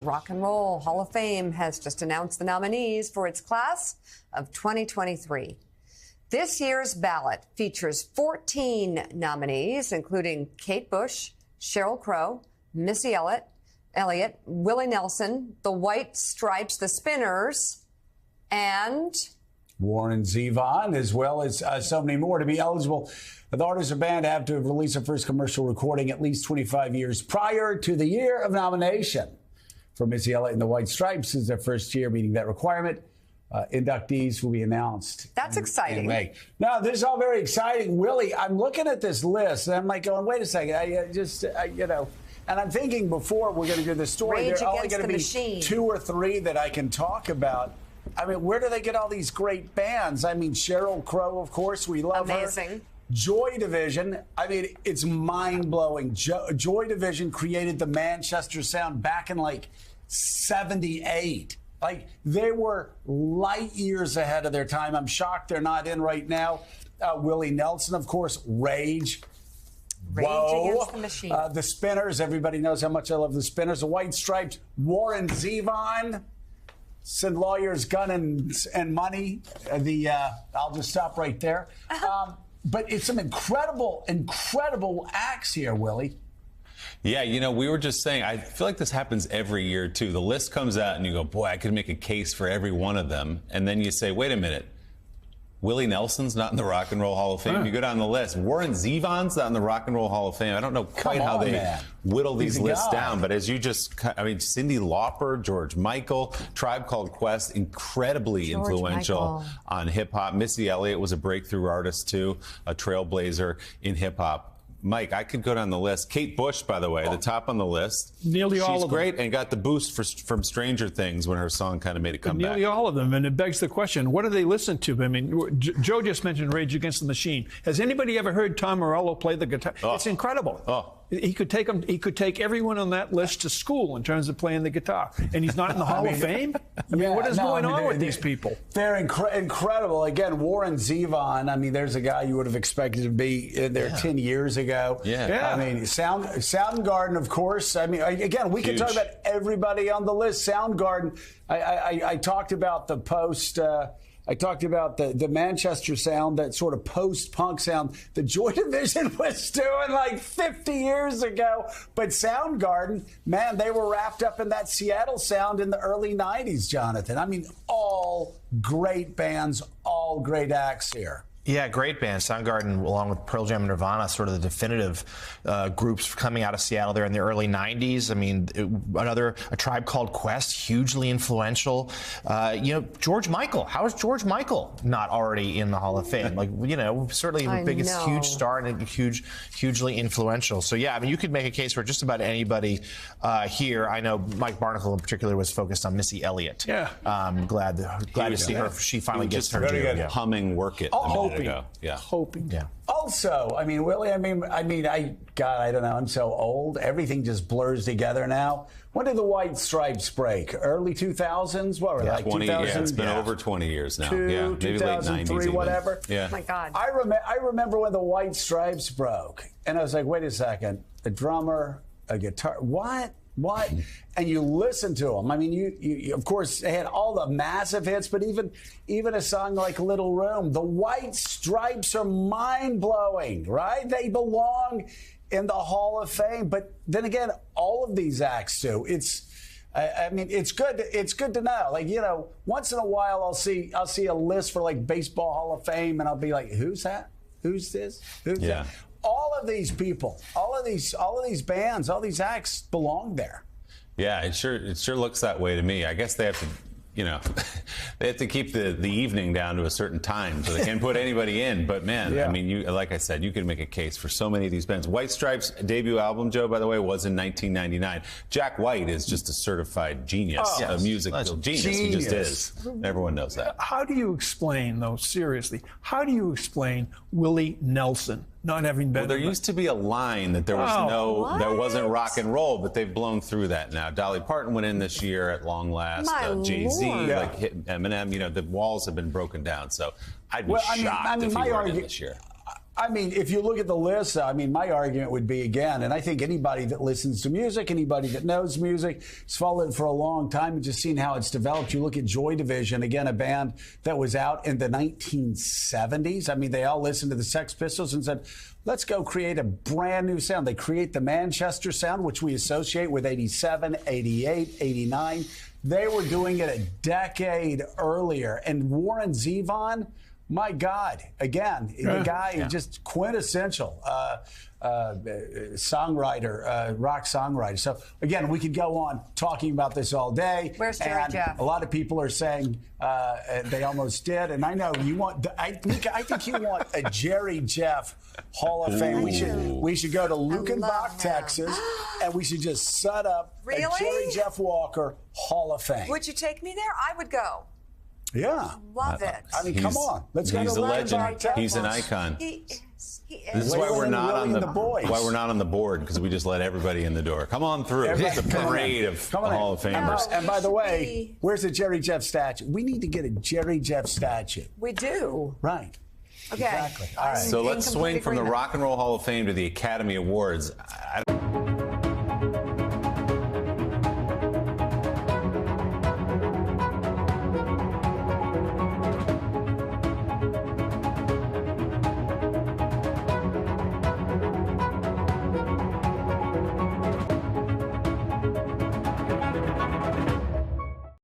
Rock and Roll Hall of Fame has just announced the nominees for its class of 2023. This year's ballot features 14 nominees, including Kate Bush, Sheryl Crow, Missy Elliott, Willie Nelson, the White Stripes, the Spinners, and Warren Zevon, as well as so many more. To be eligible, the artist or band have to have released their first commercial recording at least 25 years prior to the year of nomination. For Missy Elliott and the White Stripes is their first year meeting that requirement. Inductees will be announced. That's exciting. In May. Now, this is all very exciting. Willie, I'm looking at this list, and I'm like going, wait a second. And I'm thinking before we're going to do this story, Rage there are only Against going to the be Machine. 2 or 3 that I can talk about. I mean, where do they get all these great bands? I mean, Sheryl Crow, of course, we love her. Amazing. Joy Division, I mean, it's mind-blowing. Joy Division created the Manchester sound back in like 78. Like, they were light years ahead of their time. I'm shocked they're not in right now. Willie Nelson, of course, Rage. Against the Machine. The Spinners, everybody knows how much I love the Spinners. The White Stripes, Warren Zevon. Sid Lawyer's Gun and Money. I'll just stop right there. But it's some incredible acts here, Willie. Yeah, you know, we were just saying, I feel like this happens every year, too. The list comes out and you go, boy, I could make a case for every one of them. And then you say, wait a minute, Willie Nelson's not in the Rock and Roll Hall of Fame. Huh. You go down the list. Warren Zevon's not in the Rock and Roll Hall of Fame. I don't know quite how they whittle these lists down. But as you just, I mean, Cyndi Lauper, George Michael, Tribe Called Quest, incredibly influential on hip-hop. Missy Elliott was a breakthrough artist, too, a trailblazer in hip-hop. Mike, I could go down the list. Kate Bush, by the way, the top on the list. Nearly all of them. She's great and got the boost from Stranger Things when her song kind of made a comeback. Nearly all of them. And it begs the question, what do they listen to? I mean, Joe just mentioned Rage Against the Machine. Has anybody ever heard Tom Morello play the guitar? Oh. It's incredible. Oh. He could take everyone on that list to school in terms of playing the guitar. And he's not in the Hall of Fame? I mean, what is going on with these people? They're incredible. Again, Warren Zevon, I mean, there's a guy you would have expected to be in there 10 years ago. Yeah. I mean, Soundgarden, of course. I mean, again, we can talk about everybody on the list. Soundgarden, I talked about the post... I talked about the Manchester sound, that sort of post-punk sound that Joy Division was doing like 50 years ago. But Soundgarden, man, they were wrapped up in that Seattle sound in the early 90s, Jonathan. I mean, all great bands, all great acts here. Yeah, great band. Soundgarden, along with Pearl Jam and Nirvana, sort of the definitive groups coming out of Seattle there in the early 90s. I mean, A Tribe Called Quest, hugely influential. George Michael. How is George Michael not already in the Hall of Fame? Like, certainly the biggest huge star and hugely influential. So, yeah, I mean, you could make a case for just about anybody here. I know Mike Barnacle in particular was focused on Missy Elliott. Yeah. Glad to see her. She finally gets her due. Very humming Work It. Hoping. Yeah. Also, I mean, Willie, I don't know. I'm so old. Everything just blurs together now. When did the White Stripes break? Early 2000s? What were they, like 20, 2000? Yeah, it's been over 20 years now. Yeah, maybe late 90s even. Whatever. Yeah. Oh, my God. I remember when the White Stripes broke. And I was like, wait a second. A drummer, a guitar. What? And you listen to them. I mean, you of course, they had all the massive hits, but even a song like Little Room, the White Stripes are mind-blowing, right? They belong in the Hall of Fame. But then again, all of these acts do. It's good to know. Like, once in a while I'll see a list for like Baseball Hall of Fame, and I'll be like, who's that? Who's this? Who's that? All of these people, all of these bands, all these acts belong there. Yeah, it sure looks that way to me. I guess they have to, they have to keep the evening down to a certain time so they can't put anybody in. But man, I mean, like I said, you could make a case for so many of these bands. White Stripes' debut album, Joe, by the way, was in 1999. Jack White is just a certified genius, a musical genius. He just is. Everyone knows that. How do you explain, though, seriously, how do you explain Willie Nelson not having been? Well, there used to be a line that there was there wasn't rock and roll, but they've blown through that now. Dolly Parton went in this year at long last. Jay-Z, like Eminem, the walls have been broken down. So I'd be shocked if he were in this year. I mean, if you look at the list, I mean, my argument would be, again, and I think anybody that listens to music, anybody that knows music, has followed it for a long time and just seen how it's developed. You look at Joy Division, again, a band that was out in the 1970s. I mean, they all listened to the Sex Pistols and said, let's go create a brand new sound. They create the Manchester sound, which we associate with 87, 88, 89. They were doing it a decade earlier. And Warren Zevon, my God, again, the guy just quintessential songwriter, rock songwriter. So, again, we could go on talking about this all day. Where's Jerry Jeff? A lot of people are saying they almost did. And I know you want, I think you want a Jerry Jeff Hall of Fame. We should go to Lukenbach, Texas, and we should just set up a Jerry Jeff Walker Hall of Fame. Would you take me there? I would go. Yeah. Love it. I mean, come on. Let's go to He's a legend. Texas. He's an icon. He is. This is why we're not on the boys. why we're not on the board, because we just let everybody in the door. Come on through. It's a parade of Hall of Famers. And by the way, where's the Jerry Jeff statue? We need to get a Jerry Jeff statue. We do. Right. Okay. Exactly. All right. So let's swing from the Rock and Roll Hall of Fame to the Academy Awards.